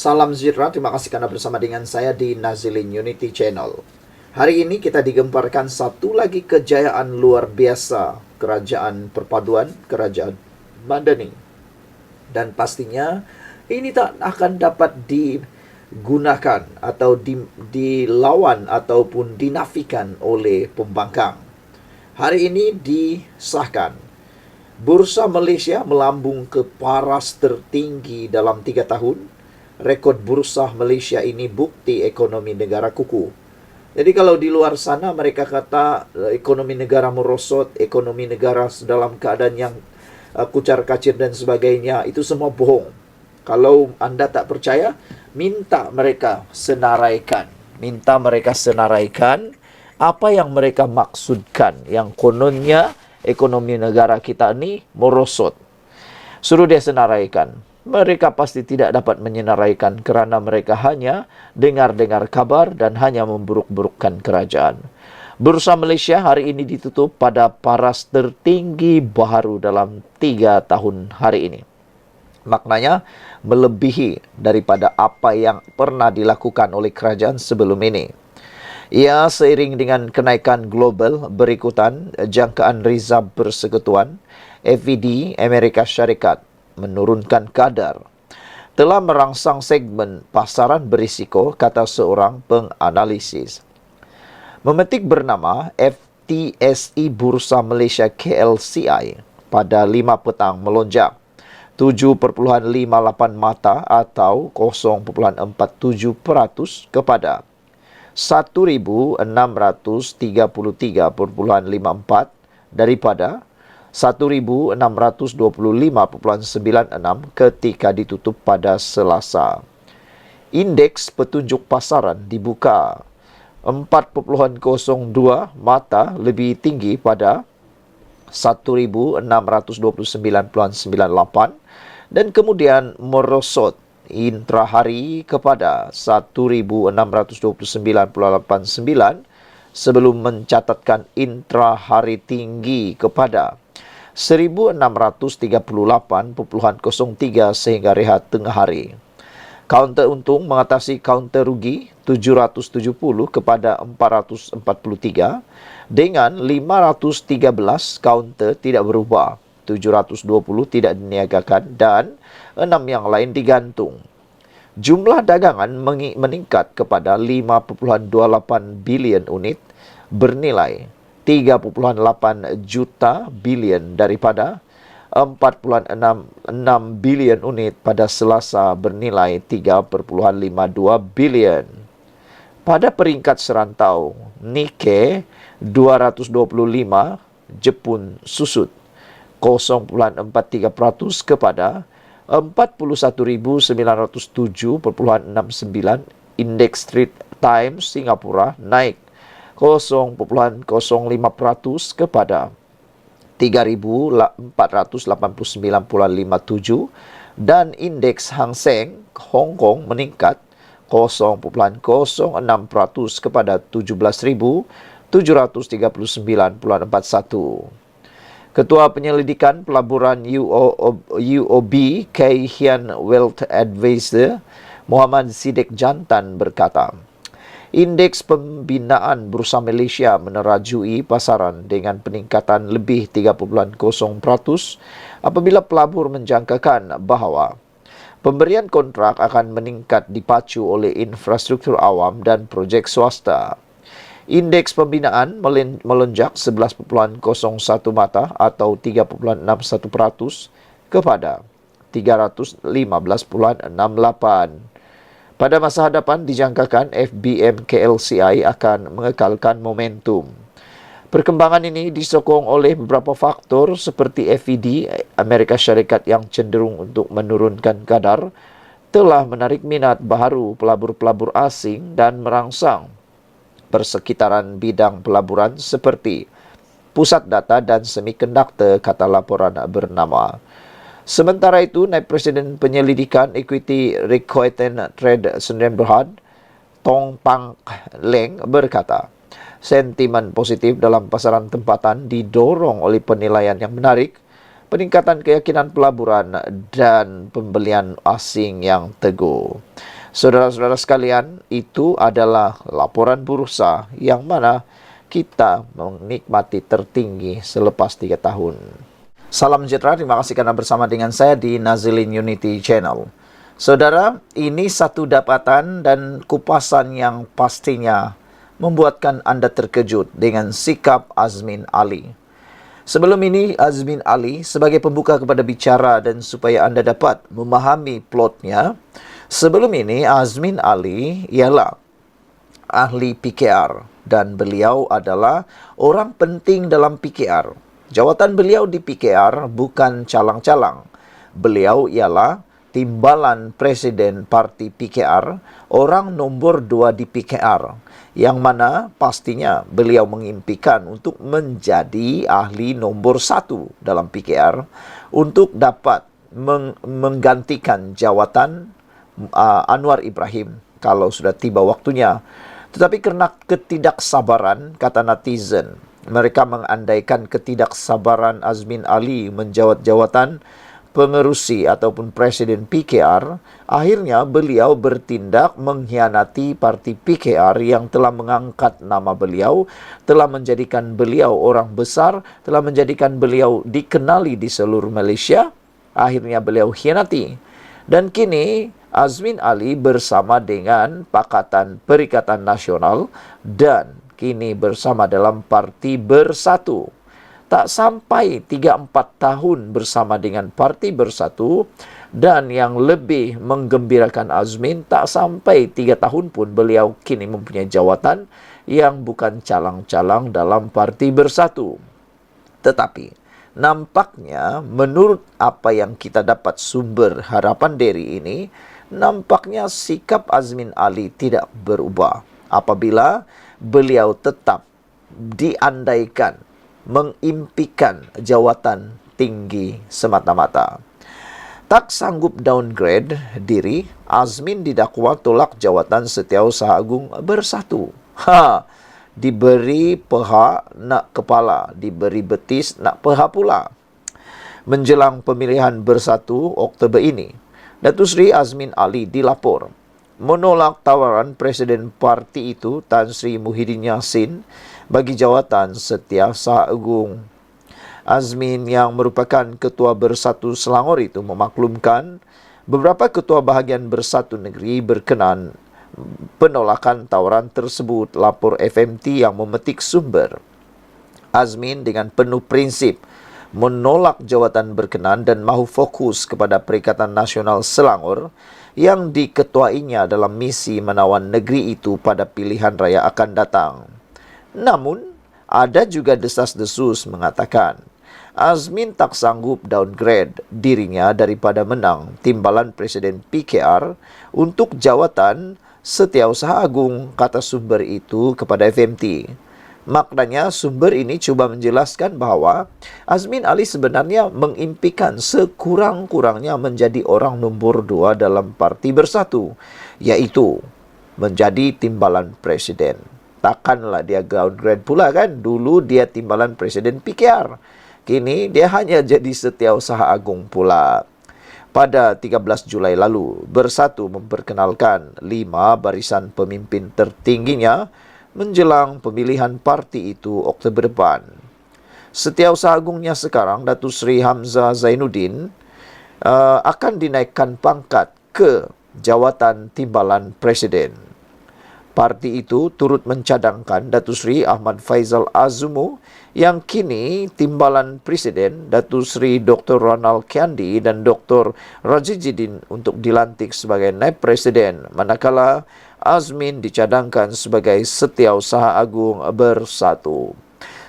Salam sejahtera, terima kasih karena bersama dengan saya di Nazilin Unity Channel. Hari ini kita digemparkan satu lagi kejayaan luar biasa kerajaan perpaduan, kerajaan Madani. Dan pastinya ini tak akan dapat digunakan atau dilawan ataupun dinafikan oleh pembangkang. Hari ini disahkan Bursa Malaysia melambung ke paras tertinggi dalam 3 tahun. Rekod bursa Malaysia ini bukti ekonomi negara kukuh. Jadi kalau di luar sana mereka kata ekonomi negara merosot, ekonomi negara dalam keadaan yang kucar-kacir dan sebagainya, itu semua bohong. Kalau anda tak percaya, minta mereka senaraikan. Apa yang mereka maksudkan, yang kononnya ekonomi negara kita ni merosot. Suruh dia senaraikan. Mereka pasti tidak dapat menyenaraikan kerana mereka hanya dengar-dengar kabar dan hanya memburuk-burukkan kerajaan. Bursa Malaysia hari ini ditutup pada paras tertinggi baharu dalam 3 tahun hari ini. Maknanya melebihi daripada apa yang pernah dilakukan oleh kerajaan sebelum ini. Ia seiring dengan kenaikan global berikutan jangkaan Rizab Persekutuan, FED Amerika Syarikat menurunkan kadar, telah merangsang segmen pasaran berisiko, kata seorang penganalisis. Memetik bernama FTSE Bursa Malaysia KLCI pada 5 petang melonjak 7.58 mata atau 0.47% kepada 1,633.54 daripada 1,625.96 ketika ditutup pada Selasa. Indeks petunjuk pasaran dibuka 4.02 mata lebih tinggi pada 1,629.98 dan kemudian merosot intrahari kepada 1,629.89 sebelum mencatatkan intrahari tinggi kepada 1,638.03 sehingga rehat tengah hari. Kaunter untung mengatasi kaunter rugi 770 kepada 443 dengan 513 kaunter tidak berubah, 720 tidak diniagakan dan 6 yang lain digantung. Jumlah dagangan meningkat kepada 5.28 bilion unit bernilai 3.8 juta bilion daripada 4.66 bilion unit pada Selasa bernilai 3.52 bilion. Pada peringkat serantau, Nikkei 225 Jepun susut 0.43% kepada 41.907.69. Indeks Straits Times Singapura naik 0.05% kepada 3.489.57 dan indeks Hang Seng Hong Kong meningkat 0.06% kepada 17.739.41. Ketua Penyelidikan Pelaburan UOB Kay Hian Wealth Advisor Muhammad Siddiq Jantan berkata, indeks pembinaan Bursa Malaysia menerajui pasaran dengan peningkatan lebih 3.0% apabila pelabur menjangkakan bahawa pemberian kontrak akan meningkat dipacu oleh infrastruktur awam dan projek swasta. Indeks pembinaan melonjak 11.01 mata atau 3.61% kepada 315.68. Pada masa hadapan dijangkakan FBM KLCI akan mengekalkan momentum. Perkembangan ini disokong oleh beberapa faktor seperti FED Amerika Syarikat yang cenderung untuk menurunkan kadar telah menarik minat baharu pelabur-pelabur asing dan merangsang persekitaran bidang pelaburan seperti pusat data dan semikonduktor, kata laporan bernama. Sementara itu, Naib Presiden Penyelidikan Equity Reconnaissance Trade Sdn Bhd Tong Pang Leng berkata, sentimen positif dalam pasaran tempatan didorong oleh penilaian yang menarik, peningkatan keyakinan pelaburan dan pembelian asing yang teguh. Saudara-saudara sekalian, itu adalah laporan bursa yang mana kita menikmati tertinggi selepas 3 tahun. Salam sejahtera, terima kasih karena bersama dengan saya di Nazilin Unity Channel. Saudara, ini satu dapatan dan kupasan yang pastinya membuatkan Anda terkejut dengan sikap Azmin Ali. Sebelum ini, Azmin Ali sebagai pembuka kepada bicara dan supaya Anda dapat memahami plotnya, sebelum ini Azmin Ali ialah ahli PKR dan beliau adalah orang penting dalam PKR. Jawatan beliau di PKR bukan calang-calang. Beliau ialah timbalan Presiden Parti PKR, orang nombor 2 di PKR, yang mana pastinya beliau mengimpikan untuk menjadi ahli nombor 1 dalam PKR untuk dapat menggantikan jawatan Anwar Ibrahim kalau sudah tiba waktunya. Tetapi kerana ketidaksabaran, kata netizen, mereka mengandaikan ketidaksabaran Azmin Ali menjawat jawatan pengerusi ataupun presiden PKR, akhirnya beliau bertindak mengkhianati parti PKR yang telah mengangkat nama beliau, telah menjadikan beliau orang besar, telah menjadikan beliau dikenali di seluruh Malaysia. Akhirnya beliau khianati. Dan kini Azmin Ali bersama dengan Pakatan Perikatan Nasional dan kini bersama dalam Parti Bersatu. Tak sampai 3-4 tahun bersama dengan Parti Bersatu, dan yang lebih menggembirakan Azmin, tak sampai 3 tahun pun beliau kini mempunyai jawatan yang bukan calang-calang dalam Parti Bersatu. Tetapi nampaknya menurut apa yang kita dapat sumber Harapan Diri ini, nampaknya sikap Azmin Ali tidak berubah apabila beliau tetap diandaikan mengimpikan jawatan tinggi semata-mata. Tak sanggup downgrade diri, Azmin didakwa tolak jawatan Setiausaha Agung Bersatu. Diberi peha nak kepala, diberi betis nak peha pula. Menjelang pemilihan Bersatu Oktober ini, Datuk Seri Azmin Ali dilapor menolak tawaran Presiden parti itu Tan Sri Muhyiddin Yassin bagi jawatan Setiausaha Agung. Azmin yang merupakan Ketua Bersatu Selangor itu memaklumkan beberapa ketua bahagian Bersatu Negeri berkenan penolakan tawaran tersebut, lapor FMT yang memetik sumber. Azmin dengan penuh prinsip menolak jawatan berkenan dan mahu fokus kepada Perikatan Nasional Selangor yang diketuainya dalam misi menawan negeri itu pada pilihan raya akan datang. Namun, ada juga desas-desus mengatakan Azmin tak sanggup downgrade dirinya daripada menang timbalan Presiden PKR untuk jawatan Setiausaha Agung, kata sumber itu kepada FMT. Maknanya sumber ini cuba menjelaskan bahawa Azmin Ali sebenarnya mengimpikan sekurang-kurangnya menjadi orang nombor 2 dalam Parti Bersatu, iaitu menjadi timbalan presiden. Takkanlah dia downgrade pula kan? Dulu dia timbalan presiden PKR. Kini dia hanya jadi Setiausaha Agung pula. Pada 13 Julai lalu, Bersatu memperkenalkan 5 barisan pemimpin tertingginya menjelang pemilihan parti itu Oktober depan. Setiausaha Agungnya sekarang, Datuk Seri Hamzah Zainuddin, akan dinaikkan pangkat ke jawatan timbalan presiden. Parti itu turut mencadangkan Datuk Seri Ahmad Faizal Azumu yang kini timbalan presiden, Datuk Seri Dr. Ronald Kiandi dan Dr. Rajijuddin untuk dilantik sebagai naib presiden, manakala Azmin dicadangkan sebagai Setiausaha Agung Bersatu.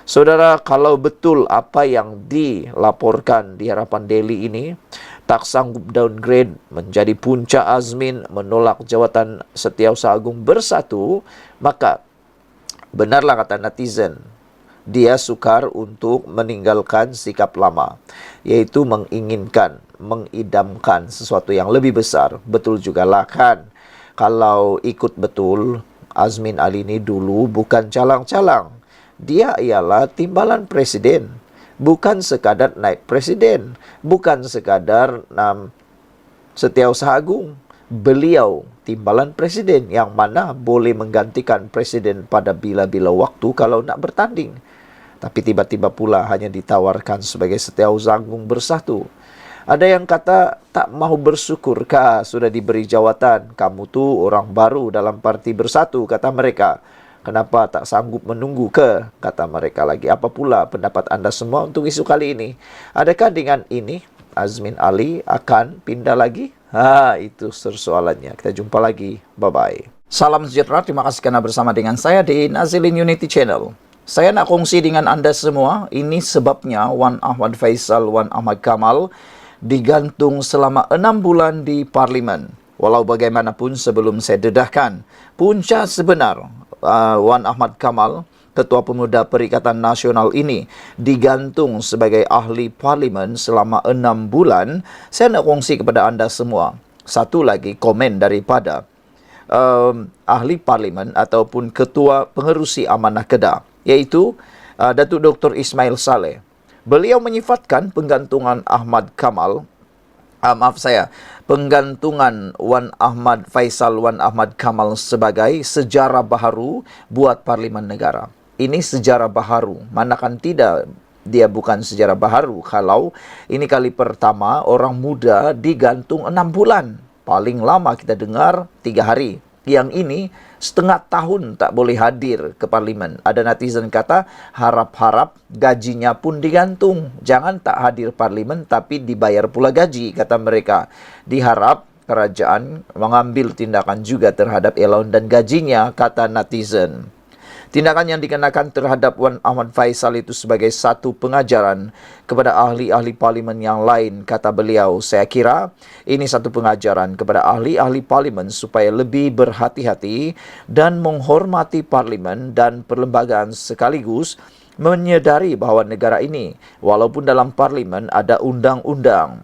Saudara, kalau betul apa yang dilaporkan di Harapan Daily ini, tak sanggup downgrade menjadi puncak Azmin menolak jawatan Setiausaha Agung Bersatu, maka benarlah kata netizen, dia sukar untuk meninggalkan sikap lama, yaitu menginginkan, mengidamkan sesuatu yang lebih besar. Betul jugalah kan, kalau ikut betul, Azmin Ali ini dulu bukan calang-calang. Dia ialah timbalan presiden, bukan sekadar naib presiden, bukan sekadar Setiausaha Agung. beliau timbalan presiden yang mana boleh menggantikan presiden pada bila-bila waktu kalau nak bertanding. Tapi tiba-tiba pula hanya ditawarkan sebagai setiauzanggung bersatu. Ada yang kata tak mahu bersyukur kah sudah diberi jawatan. Kamu tu orang baru dalam parti bersatu, kata mereka. Kenapa tak sanggup menunggu ke? Kata mereka lagi. Apa pula pendapat anda semua untuk isu kali ini? Adakah dengan ini Azmin Ali akan pindah lagi? Itu persoalannya. Kita jumpa lagi. Bye-bye. Salam sejahtera. Terima kasih karena bersama dengan saya di Nazilin Unity Channel. Saya nak kongsi dengan anda semua. Ini sebabnya Wan Ahmad Faisal, Wan Ahmad Kamal digantung selama 6 bulan di Parlimen. Walau bagaimanapun sebelum saya dedahkan, punca sebenar Wan Ahmad Kamal, Ketua Pemuda Perikatan Nasional ini digantung sebagai ahli parlimen selama 6 bulan, saya nak kongsi kepada anda semua. Satu lagi komen daripada ahli parlimen ataupun Ketua Pengerusi Amanah Kedah, iaitu Datuk Dr. Ismail Saleh. Beliau menyifatkan penggantungan penggantungan Wan Ahmad Faisal, Wan Ahmad Kamal sebagai sejarah baharu buat Parlimen Negara. Ini sejarah baharu. Manakan tidak dia bukan sejarah baharu kalau ini kali pertama orang muda digantung 6 bulan. Paling lama kita dengar 3 hari. Yang ini setengah tahun tak boleh hadir ke Parlimen. Ada netizen kata harap-harap gajinya pun digantung. Jangan tak hadir Parlimen tapi dibayar pula gaji, kata mereka. Diharap kerajaan mengambil tindakan juga terhadap allowance dan gajinya, kata netizen. Tindakan yang dikenakan terhadap Wan Ahmad Faisal itu sebagai satu pengajaran kepada ahli-ahli parlimen yang lain, kata beliau. Saya kira ini satu pengajaran kepada ahli-ahli parlimen supaya lebih berhati-hati dan menghormati parlimen dan perlembagaan sekaligus menyedari bahawa negara ini, walaupun dalam parlimen ada undang-undang.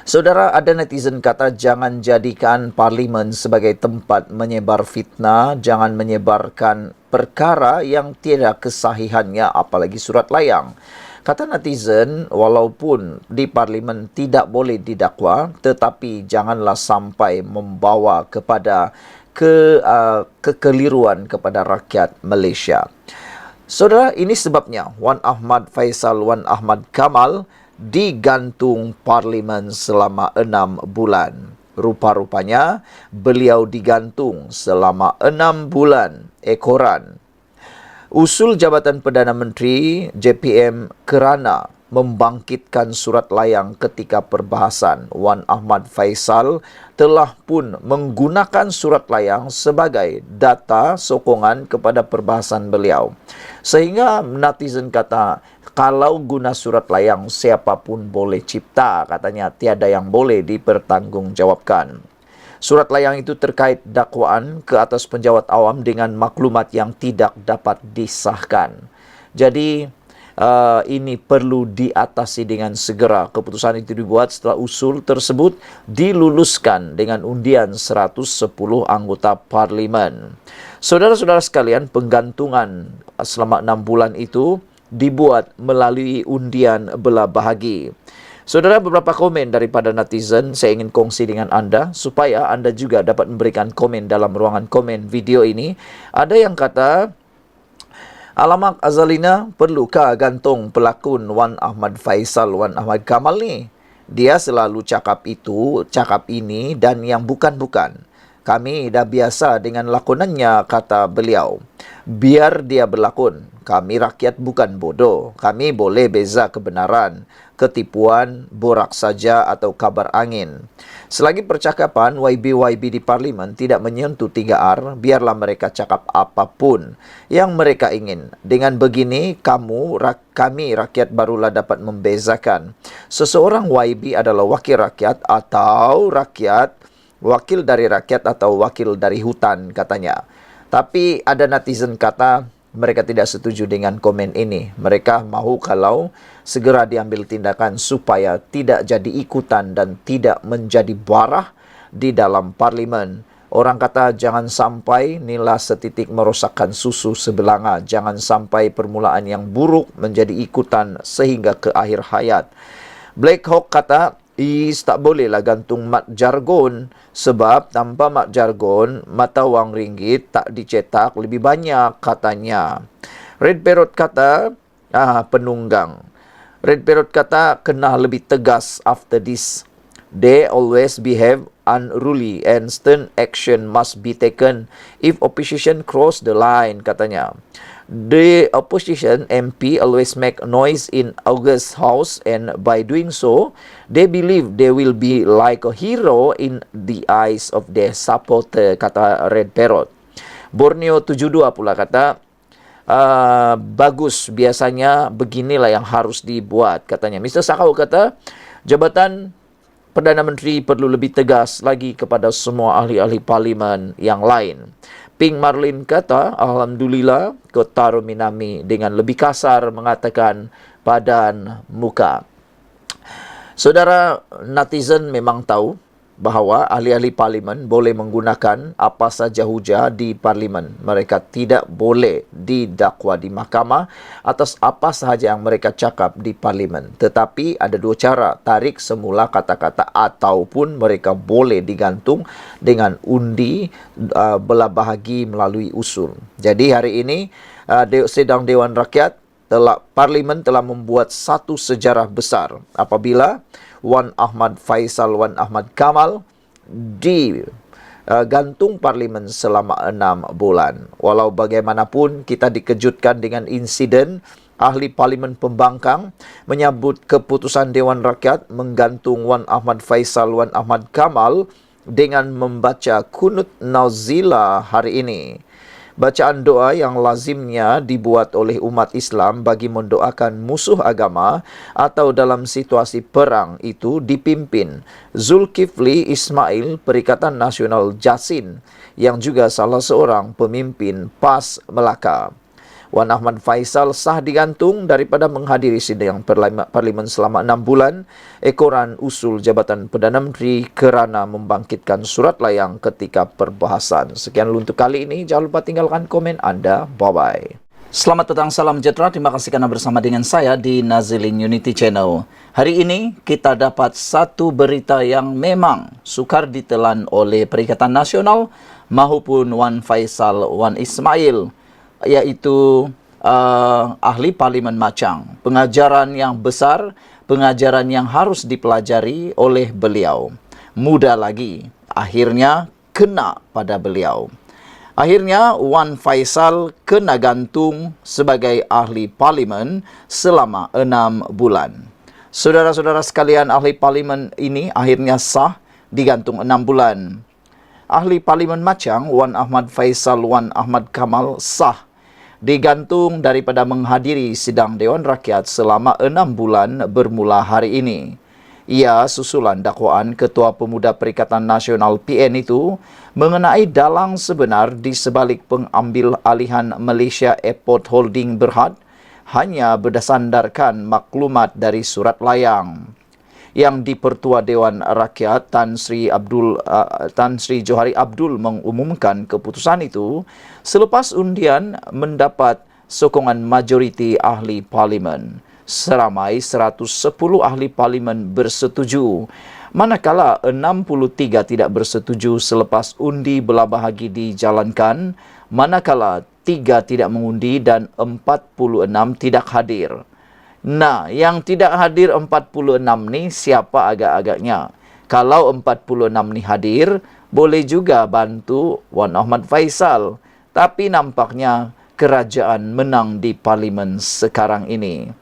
Saudara, ada netizen kata jangan jadikan parlimen sebagai tempat menyebar fitnah, jangan menyebarkan perkara yang tiada kesahihannya, apalagi surat layang. Kata netizen, walaupun di parlimen tidak boleh didakwa, tetapi janganlah sampai membawa kepada kekeliruan kepada rakyat Malaysia. Saudara, ini sebabnya Wan Ahmad Faisal, Wan Ahmad Kamal digantung parlimen selama 6 bulan. Rupa-rupanya beliau digantung selama 6 bulan. Ekoran. Usul Jabatan Perdana Menteri JPM kerana membangkitkan surat layang ketika perbahasan. Wan Ahmad Faisal telah pun menggunakan surat layang sebagai data sokongan kepada perbahasan beliau. Sehingga netizen kata, kalau guna surat layang siapapun boleh cipta, katanya tiada yang boleh dipertanggungjawabkan. Surat layang itu terkait dakwaan ke atas penjawat awam dengan maklumat yang tidak dapat disahkan. Jadi ini perlu diatasi dengan segera. Keputusan itu dibuat setelah usul tersebut diluluskan dengan undian 110 anggota parlimen. Saudara-saudara sekalian, penggantungan selama 6 bulan itu dibuat melalui undian belah bahagi. Saudara, beberapa komen daripada netizen saya ingin kongsi dengan anda supaya anda juga dapat memberikan komen dalam ruangan komen video ini. Ada yang kata, alamak Azalina, perlukah gantung pelakon Wan Ahmad Faisal, Wan Ahmad Kamal ni? Dia selalu cakap itu, cakap ini dan yang bukan-bukan. Kami dah biasa dengan lakonannya, kata beliau. Biar dia berlakon. Kami rakyat bukan bodoh. Kami boleh beza kebenaran, ketipuan, borak saja atau kabar angin. Selagi percakapan YB-YB di parlimen tidak menyentuh 3R, biarlah mereka cakap apapun yang mereka ingin. Dengan begini, kami rakyat barulah dapat membezakan seseorang YB adalah wakil rakyat atau wakil dari rakyat atau wakil dari hutan, katanya. Tapi ada netizen kata mereka tidak setuju dengan komen ini. Mereka mahu kalau segera diambil tindakan supaya tidak jadi ikutan dan tidak menjadi barah di dalam parlimen. Orang kata jangan sampai nila setitik merosakkan susu sebelanga. Jangan sampai permulaan yang buruk menjadi ikutan sehingga ke akhir hayat. Black Hawk kata, tak bolehlah gantung mat jargon, sebab tanpa mat jargon mata wang ringgit tak dicetak lebih banyak katanya. Red Parrot kata penunggang. Red Parrot kata kena lebih tegas after this. They always behave unruly and stern action must be taken if opposition cross the line, katanya. The opposition MP always make noise in August's house, and by doing so, they believe they will be like a hero in the eyes of their supporter, kata Red Parrot. Borneo 72 pula kata, bagus, biasanya beginilah yang harus dibuat, katanya. Mr. Sakau kata, jabatan Perdana Menteri perlu lebih tegas lagi kepada semua ahli-ahli parlimen yang lain. Pink Marlin kata, alhamdulillah, Kotaro Minami dengan lebih kasar mengatakan badan muka. Saudara netizen memang tahu bahawa ahli-ahli parlimen boleh menggunakan apa saja hujah di parlimen. Mereka tidak boleh didakwa di mahkamah atas apa sahaja yang mereka cakap di parlimen. Tetapi ada dua cara, tarik semula kata-kata ataupun mereka boleh digantung dengan undi belah bahagi melalui usul. Jadi hari ini sidang Dewan Rakyat parlimen telah membuat satu sejarah besar apabila Wan Ahmad Faisal Wan Ahmad Kamal digantung parlimen selama 6 bulan. Walau bagaimanapun kita dikejutkan dengan insiden ahli parlimen pembangkang menyambut keputusan Dewan Rakyat menggantung Wan Ahmad Faisal Wan Ahmad Kamal dengan membaca kunut nauzila hari ini. Bacaan doa yang lazimnya dibuat oleh umat Islam bagi mendoakan musuh agama atau dalam situasi perang itu dipimpin Zulkifli Ismail Perikatan Nasional Jasin yang juga salah seorang pemimpin PAS Melaka. Wan Ahmad Faisal sah digantung daripada menghadiri sidang parlimen selama 6 bulan ekoran usul jabatan Perdana Menteri kerana membangkitkan surat layang ketika perbahasan. Sekian untuk kali ini. Jangan lupa tinggalkan komen anda. Bye-bye. Selamat datang, salam sejahtera. Terima kasih kerana bersama dengan saya di Nazilin Unity Channel. Hari ini kita dapat satu berita yang memang sukar ditelan oleh Perikatan Nasional maupun Wan Faisal Wan Ismail, iaitu ahli parlimen Machang. Pengajaran yang besar, pengajaran yang harus dipelajari oleh beliau. Muda lagi, akhirnya kena pada beliau. Akhirnya Wan Faisal kena gantung sebagai ahli parlimen selama 6 bulan. Saudara-saudara sekalian, ahli parlimen ini akhirnya sah digantung 6 bulan. Ahli parlimen Machang, Wan Ahmad Faisal Wan Ahmad Kamal sah digantung daripada menghadiri sidang Dewan Rakyat selama 6 bulan bermula hari ini. Ia susulan dakwaan Ketua Pemuda Perikatan Nasional PN itu mengenai dalang sebenar di sebalik pengambil alihan Malaysia Airport Holding Berhad hanya berdasarkan maklumat dari surat layang. Yang di-Pertua Dewan Rakyat Tan Sri Johari Abdul mengumumkan keputusan itu selepas undian mendapat sokongan majoriti ahli parlimen. Seramai 110 ahli parlimen bersetuju, manakala 63 tidak bersetuju selepas undi belah bahagi dijalankan, manakala 3 tidak mengundi dan 46 tidak hadir. Nah, yang tidak hadir 46 ni siapa agak-agaknya? Kalau 46 ni hadir, boleh juga bantu Wan Ahmad Faisal. Tapi nampaknya kerajaan menang di parlimen sekarang ini.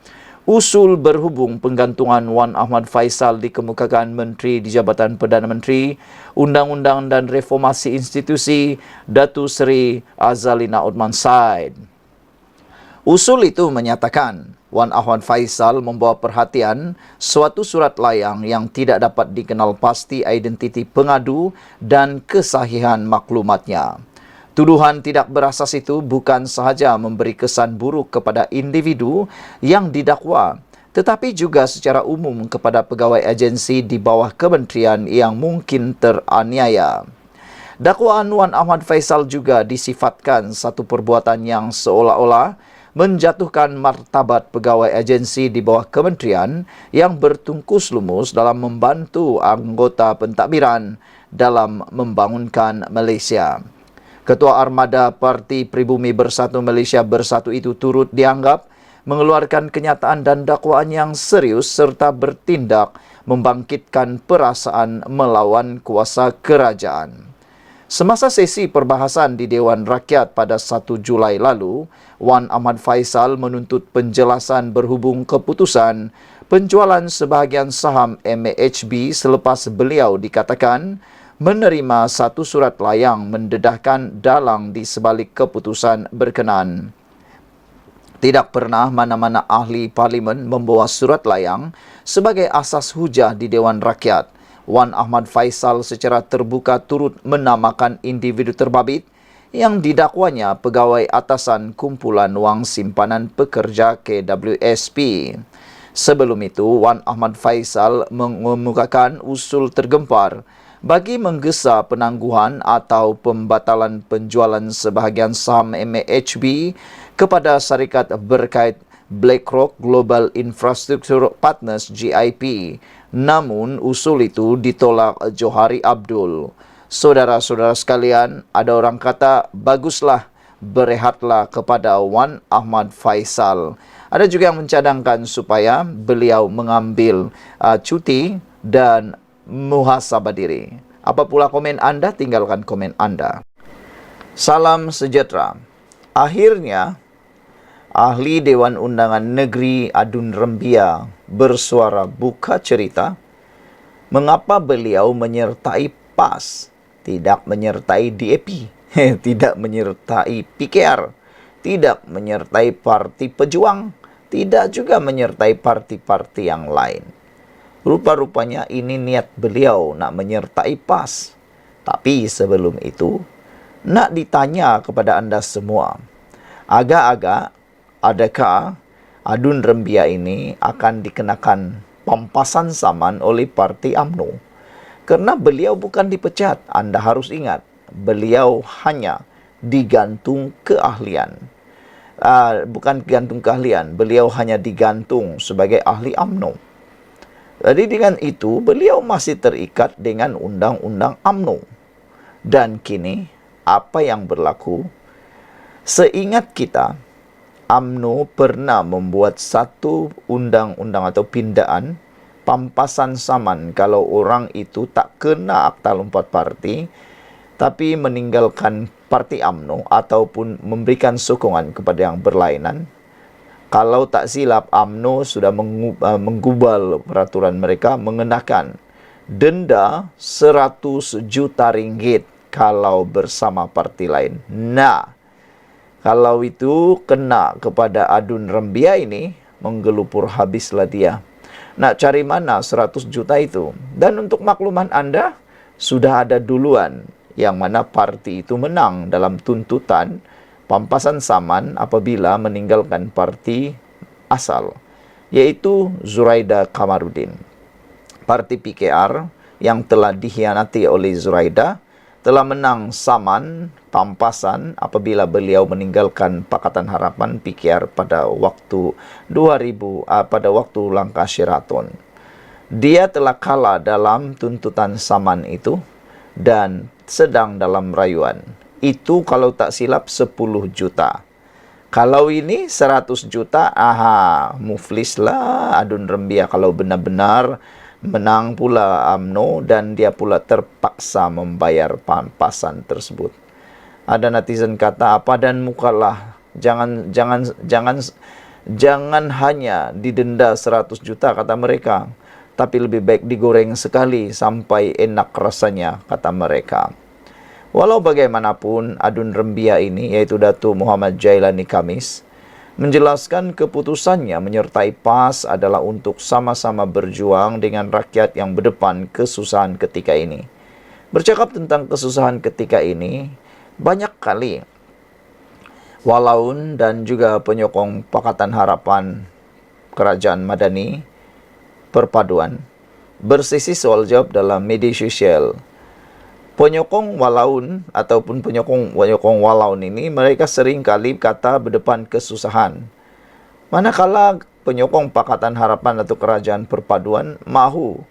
Usul berhubung penggantungan Wan Ahmad Faisal dikemukakan Menteri di Jabatan Perdana Menteri, Undang-Undang dan Reformasi Institusi, Datuk Seri Azalina Othman Said. Usul itu menyatakan Wan Ahmad Faisal membawa perhatian suatu surat layang yang tidak dapat dikenal pasti identiti pengadu dan kesahihan maklumatnya. Tuduhan tidak berasas itu bukan sahaja memberi kesan buruk kepada individu yang didakwa, tetapi juga secara umum kepada pegawai agensi di bawah kementerian yang mungkin teraniaya. Dakwaan Wan Ahmad Faisal juga disifatkan satu perbuatan yang seolah-olah menjatuhkan martabat pegawai agensi di bawah kementerian yang bertungkus lumus dalam membantu anggota pentadbiran dalam membangunkan Malaysia. Ketua Armada Parti Pribumi Bersatu Malaysia Bersatu itu turut dianggap mengeluarkan kenyataan dan dakwaan yang serius serta bertindak membangkitkan perasaan melawan kuasa kerajaan. Semasa sesi perbahasan di Dewan Rakyat pada 1 Julai lalu, Wan Ahmad Faisal menuntut penjelasan berhubung keputusan penjualan sebahagian saham MAHB selepas beliau dikatakan menerima satu surat layang mendedahkan dalang di sebalik keputusan berkenaan. Tidak pernah mana-mana ahli parlimen membawa surat layang sebagai asas hujah di Dewan Rakyat. Wan Ahmad Faisal secara terbuka turut menamakan individu terbabit yang didakwanya pegawai atasan kumpulan wang simpanan pekerja KWSP. Sebelum itu, Wan Ahmad Faisal mengemukakan usul tergempar bagi menggesa penangguhan atau pembatalan penjualan sebahagian saham MAHB kepada syarikat berkait BlackRock Global Infrastructure Partners GIP. Namun, usul itu ditolak Johari Abdul. Saudara-saudara sekalian, ada orang kata, baguslah, berehatlah kepada Wan Ahmad Faisal. Ada juga yang mencadangkan supaya beliau mengambil cuti dan muhasabah diri. Apa pula komen anda? Tinggalkan komen anda. Salam sejahtera. Akhirnya, Ahli Dewan Undangan Negeri Adun Rembia bersuara buka cerita mengapa beliau menyertai PAS, tidak menyertai DAP, tidak menyertai PKR, tidak menyertai Parti Pejuang, tidak juga menyertai parti-parti yang lain. Rupa-rupanya ini niat beliau nak menyertai PAS. Tapi sebelum itu, nak ditanya kepada anda semua, agak-agak adakah Adun Rembia ini akan dikenakan pampasan saman oleh Parti UMNO? Karena beliau bukan dipecat. Anda harus ingat, beliau hanya digantung keahlian. Bukan gantung keahlian, beliau hanya digantung sebagai ahli UMNO. Jadi dengan itu, beliau masih terikat dengan undang-undang UMNO. Dan kini, apa yang berlaku? Seingat kita, UMNO pernah membuat satu undang-undang atau pindaan pampasan saman kalau orang itu tak kena akta lompat parti tapi meninggalkan parti UMNO ataupun memberikan sokongan kepada yang berlainan. Kalau tak silap, UMNO sudah menggubal peraturan mereka mengenakan denda 100 juta ringgit kalau bersama parti lain. Nah, kalau itu kena kepada Adun Rembia ini, menggelupur habislah dia. Nak cari mana 100 juta itu? Dan untuk makluman anda, sudah ada duluan yang mana parti itu menang dalam tuntutan pampasan saman apabila meninggalkan parti asal, yaitu Zuraida Kamarudin. Parti PKR yang telah dikhianati oleh Zuraida telah menang saman pampasan apabila beliau meninggalkan Pakatan Harapan PKR pada waktu 2000 pada waktu langkah Sheraton. Dia telah kalah dalam tuntutan saman itu dan sedang dalam rayuan. Itu kalau tak silap 10 juta. Kalau ini 100 juta, muflislah Adun Rembia kalau benar-benar menang pula UMNO dan dia pula terpaksa membayar pampasan tersebut. Ada netizen kata, apa dan mukalah, jangan hanya didenda 100 juta kata mereka, tapi lebih baik digoreng sekali sampai enak rasanya kata mereka. Walau bagaimanapun, Adun Rembia ini, yaitu Datuk Muhammad Jailani Khamis, menjelaskan keputusannya menyertai PAS adalah untuk sama-sama berjuang dengan rakyat yang berdepan kesusahan ketika ini. Bercakap tentang kesusahan ketika ini, banyak kali Walaun dan juga penyokong Pakatan Harapan Kerajaan Madani Perpaduan bersisi soal jawab dalam media sosial. Penyokong walaun ataupun penyokong walaun ini mereka sering kali kata berdepan kesusahan. Manakala penyokong Pakatan Harapan atau Kerajaan Perpaduan mahu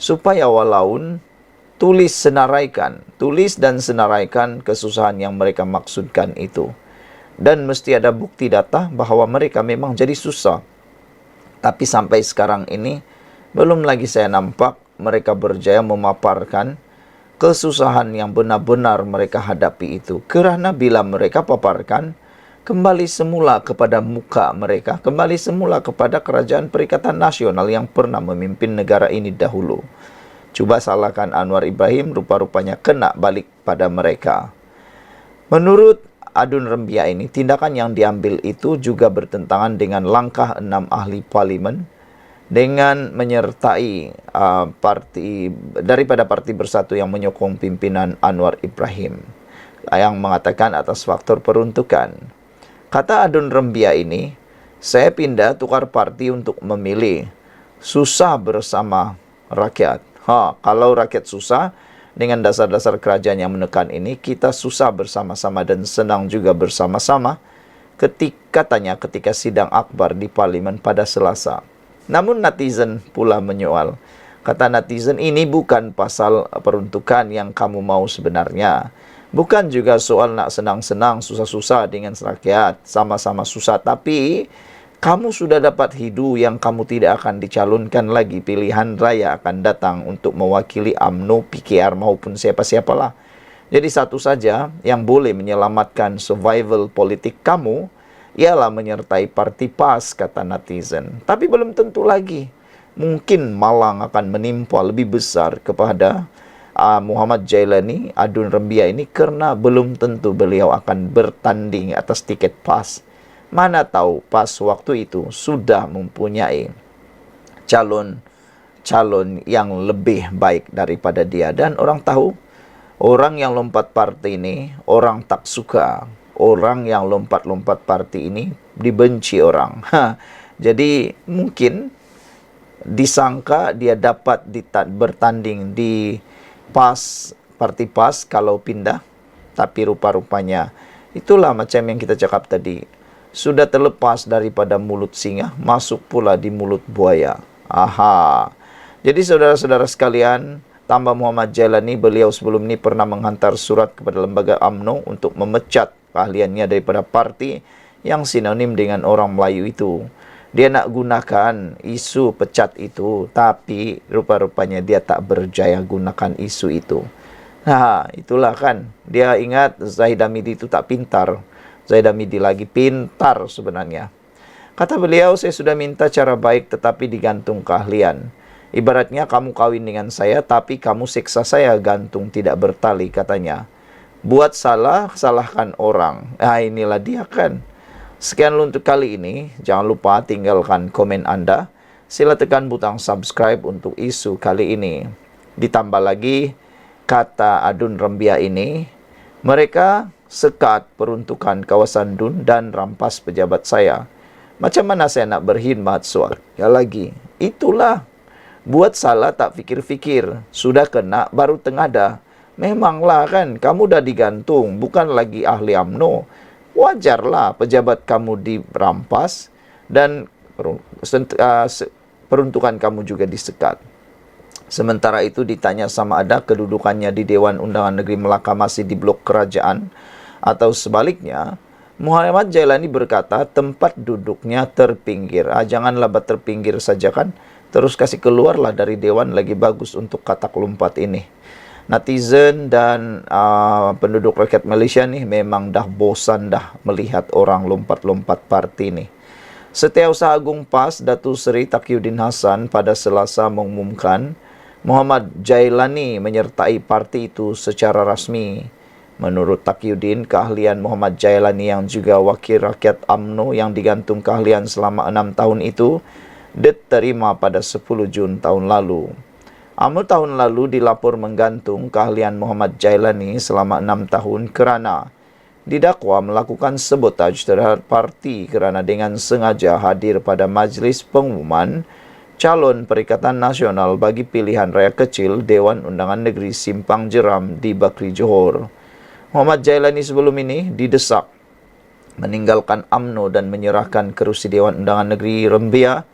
supaya walaun tulis dan senaraikan kesusahan yang mereka maksudkan itu. Dan mesti ada bukti data bahawa mereka memang jadi susah. Tapi sampai sekarang ini belum lagi saya nampak mereka berjaya memaparkan kesusahan yang benar-benar mereka hadapi itu. Kerana bila mereka paparkan, kembali semula kepada muka mereka, kembali semula kepada Kerajaan Perikatan Nasional yang pernah memimpin negara ini dahulu. Cuba salahkan Anwar Ibrahim, rupa-rupanya kena balik pada mereka. Menurut Adun Rembia ini, tindakan yang diambil itu juga bertentangan dengan langkah 6 ahli parlimen dengan menyertai daripada Parti Bersatu yang menyokong pimpinan Anwar Ibrahim yang mengatakan atas faktor peruntukan. Kata Adun Rembia ini, saya pindah tukar parti untuk memilih. Susah bersama rakyat. Kalau rakyat susah, dengan dasar-dasar kerajaan yang menekan ini, kita susah bersama-sama dan senang juga bersama-sama ketika sidang akbar di parlimen pada Selasa. Namun netizen pula menyoal. Kata netizen, ini bukan pasal peruntukan yang kamu mau sebenarnya. Bukan juga soal nak senang-senang, susah-susah dengan rakyat. Sama-sama susah. Tapi kamu sudah dapat hidu yang kamu tidak akan dicalonkan lagi. Pilihan raya akan datang untuk mewakili UMNO, PKR maupun siapa-siapalah. Jadi satu saja yang boleh menyelamatkan survival politik kamu ialah menyertai parti PAS, kata netizen. Tapi belum tentu lagi. Mungkin malang akan menimpa lebih besar kepada Muhammad Jailani, Adun Rembia ini, kerana belum tentu beliau akan bertanding atas tiket PAS. Mana tahu PAS waktu itu sudah mempunyai calon yang lebih baik daripada dia. Dan orang tahu, orang yang lompat parti ini, orang tak suka. Orang yang lompat-lompat parti ini dibenci orang. Jadi mungkin disangka dia dapat bertanding di parti PAS kalau pindah. Tapi rupa-rupanya itulah macam yang kita cakap tadi. Sudah terlepas daripada mulut singa, masuk pula di mulut buaya. Jadi saudara-saudara sekalian, tambah Muhammad Jailani, beliau sebelum ini pernah menghantar surat kepada lembaga UMNO untuk memecat keahliannya daripada parti yang sinonim dengan orang Melayu itu. Dia nak gunakan isu pecat itu, tapi rupa-rupanya dia tak berjaya gunakan isu itu. Itulah kan. Dia ingat Zahid Hamidi itu tak pintar. Zahid Hamidi lagi pintar sebenarnya. Kata beliau, saya sudah minta cara baik tetapi digantung keahlian. Ibaratnya kamu kawin dengan saya, tapi kamu siksa saya gantung tidak bertali, katanya. Buat salah, salahkan orang. Inilah dia kan. Sekian untuk kali ini. Jangan lupa tinggalkan komen Anda. Sila tekan butang subscribe untuk isu kali ini. Ditambah lagi, kata Adun Rembia ini, mereka sekat peruntukan kawasan DUN dan rampas pejabat saya. Macam mana saya nak berkhidmat suat? Ya lagi, itulah. Buat salah tak fikir-fikir. Sudah kena baru tengada. Memanglah kan, kamu dah digantung, bukan lagi ahli UMNO. Wajarlah pejabat kamu dirampas dan peruntukan kamu juga disekat. Sementara itu ditanya sama ada kedudukannya di Dewan Undangan Negeri Melaka masih di blok kerajaan atau sebaliknya, Muhammad Jailani berkata tempat duduknya terpinggir. Janganlah terpinggir saja kan, terus kasih keluarlah dari Dewan, lagi bagus untuk katak lompat ini. Netizen dan penduduk rakyat Malaysia nih memang dah bosan dah melihat orang lompat-lompat parti nih. Setiausaha Agung PAS Datuk Seri Taqiyuddin Hasan pada Selasa mengumumkan Muhammad Jailani menyertai parti itu secara rasmi. Menurut Taqiyuddin, keahlian Muhammad Jailani yang juga wakil rakyat UMNO yang digantung keahlian selama 6 tahun itu diterima pada 10 Jun tahun lalu. UMNO tahun lalu dilapor menggantung keahlian Muhammad Jailani selama 6 tahun kerana didakwa melakukan sabotaj terhadap parti kerana dengan sengaja hadir pada majlis pengumuman calon Perikatan Nasional bagi Pilihan Raya Kecil Dewan Undangan Negeri Simpang Jeram di Bakri Johor. Muhammad Jailani sebelum ini didesak meninggalkan UMNO dan menyerahkan kerusi Dewan Undangan Negeri Rembia,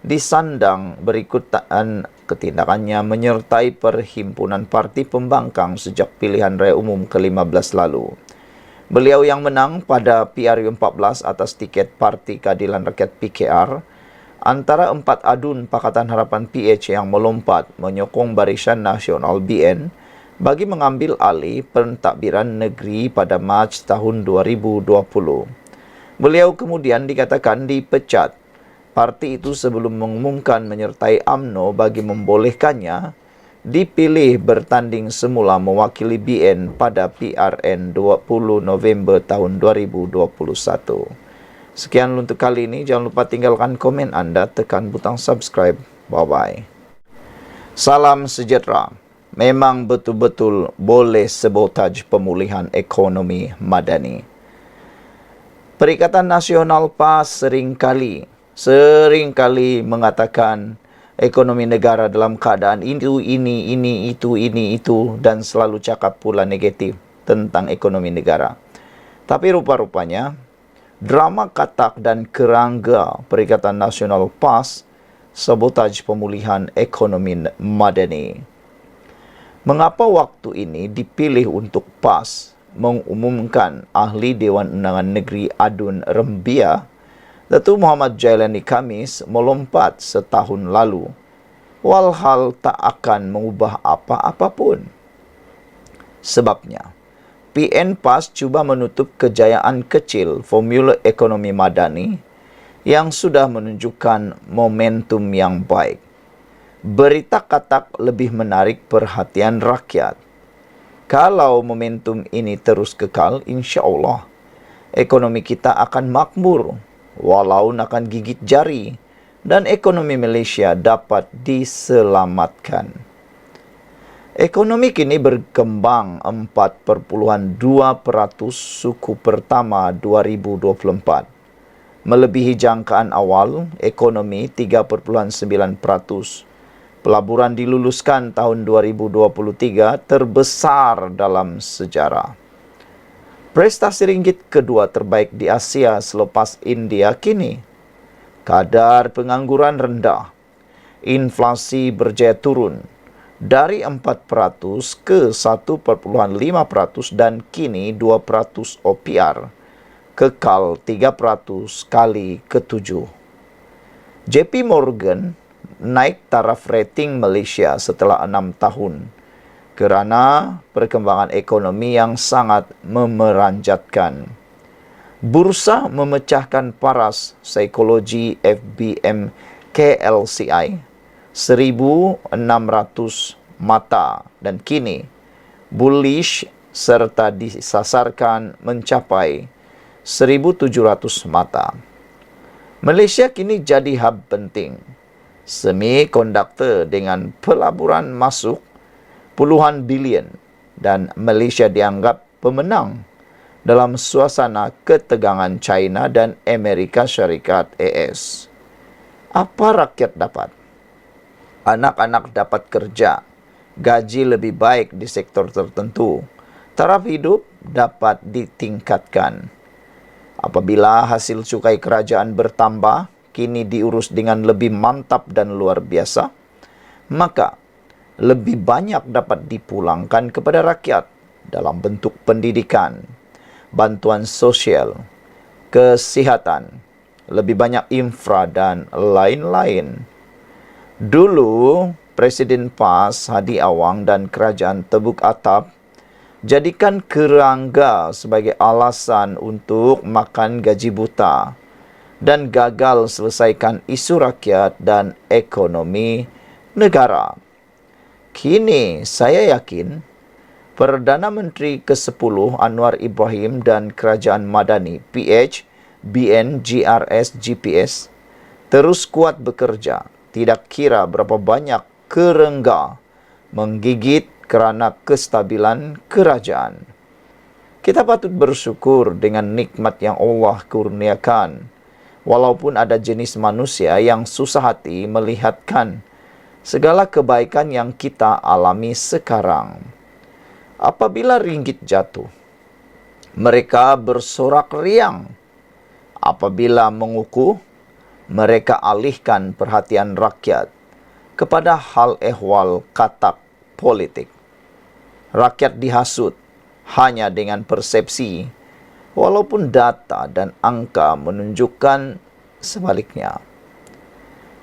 disandang berikutan ketindakannya menyertai Perhimpunan Parti Pembangkang sejak pilihan raya umum ke-15 lalu. Beliau yang menang pada PRU14 atas tiket Parti Keadilan Rakyat PKR, antara 4 adun Pakatan Harapan PH yang melompat menyokong Barisan Nasional BN bagi mengambil alih pentadbiran negeri pada Mac tahun 2020. Beliau kemudian dikatakan dipecat parti itu sebelum mengumumkan menyertai UMNO bagi membolehkannya dipilih bertanding semula mewakili BN pada PRN 20 November tahun 2021. Sekian untuk kali ini. Jangan lupa tinggalkan komen anda, tekan butang subscribe. Bye-bye. Salam sejahtera. Memang betul-betul boleh sabotaj pemulihan ekonomi madani. Perikatan Nasional PAS seringkali mengatakan ekonomi negara dalam keadaan ini, itu, dan selalu cakap pula negatif tentang ekonomi negara. Tapi rupa-rupanya, drama katak dan kerangga Perikatan Nasional PAS sabotaj pemulihan ekonomi madani. Mengapa waktu ini dipilih untuk PAS mengumumkan ahli Dewan Undangan Negeri Adun Rembia, Datuk Muhammad Jailani Khamis melompat setahun lalu, walhal tak akan mengubah apa-apa pun? Sebabnya, PN PAS cuba menutup kejayaan kecil formula ekonomi madani yang sudah menunjukkan momentum yang baik. Berita katak lebih menarik perhatian rakyat. Kalau momentum ini terus kekal, insya-Allah ekonomi kita akan makmur walau akan gigit jari dan ekonomi Malaysia dapat diselamatkan. Ekonomi kini berkembang 4,2% suku pertama 2024. Melebihi jangkaan awal, ekonomi 3,9%. Pelaburan diluluskan tahun 2023 terbesar dalam sejarah. Prestasi ringgit kedua terbaik di Asia selepas India kini. Kadar pengangguran rendah. Inflasi berjaya turun dari 4% ke 1,5% dan kini 2% OPR, kekal 3% kali ke-7. JP Morgan naik taraf rating Malaysia setelah 6 tahun kerana perkembangan ekonomi yang sangat memeranjatkan. Bursa memecahkan paras psikologi FBM KLCI 1,600 mata dan kini bullish serta disasarkan mencapai 1,700 mata. Malaysia kini jadi hub penting semikonduktor dengan pelaburan masuk puluhan bilion dan Malaysia dianggap pemenang dalam suasana ketegangan China dan Amerika Syarikat AS. Apa rakyat dapat? Anak-anak dapat kerja, gaji lebih baik di sektor tertentu, taraf hidup dapat ditingkatkan. Apabila hasil cukai kerajaan bertambah, kini diurus dengan lebih mantap dan luar biasa, maka lebih banyak dapat dipulangkan kepada rakyat dalam bentuk pendidikan, bantuan sosial, kesihatan, lebih banyak infra dan lain-lain. Dulu, Presiden PAS Hadi Awang dan Kerajaan Tebuk Atap jadikan kerangga sebagai alasan untuk makan gaji buta dan gagal selesaikan isu rakyat dan ekonomi negara. Kini saya yakin Perdana Menteri ke-10 Anwar Ibrahim dan Kerajaan Madani PH, BN, GRS, GPS terus kuat bekerja, tidak kira berapa banyak kerengga menggigit kerana kestabilan kerajaan. Kita patut bersyukur dengan nikmat yang Allah kurniakan Walaupun ada jenis manusia yang susah hati melihatkan segala kebaikan yang kita alami sekarang. Apabila ringgit jatuh, mereka bersorak riang. Apabila mengukuh, mereka alihkan perhatian rakyat kepada hal ehwal katak politik. Rakyat dihasut hanya dengan persepsi, walaupun data dan angka menunjukkan sebaliknya.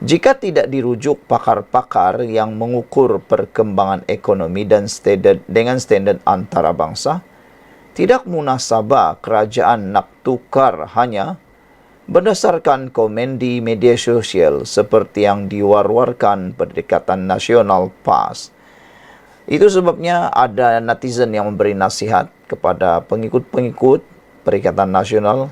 Jika tidak dirujuk pakar-pakar yang mengukur perkembangan ekonomi dan dengan standard antarabangsa, tidak munasabah kerajaan nak tukar hanya berdasarkan komen di media sosial seperti yang diwar-warkan Perikatan Nasional PAS. Itu sebabnya ada netizen yang memberi nasihat kepada pengikut-pengikut Perikatan Nasional.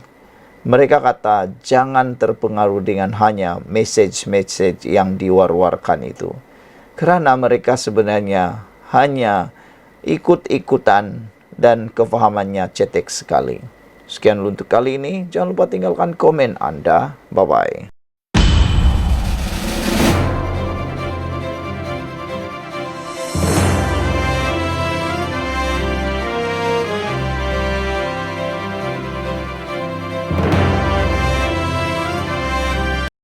Mereka kata jangan terpengaruh dengan hanya message-message yang diwar-warkan itu. Kerana mereka sebenarnya hanya ikut-ikutan dan kefahamannya cetek sekali. Sekian untuk kali ini. Jangan lupa tinggalkan komen Anda. Bye-bye.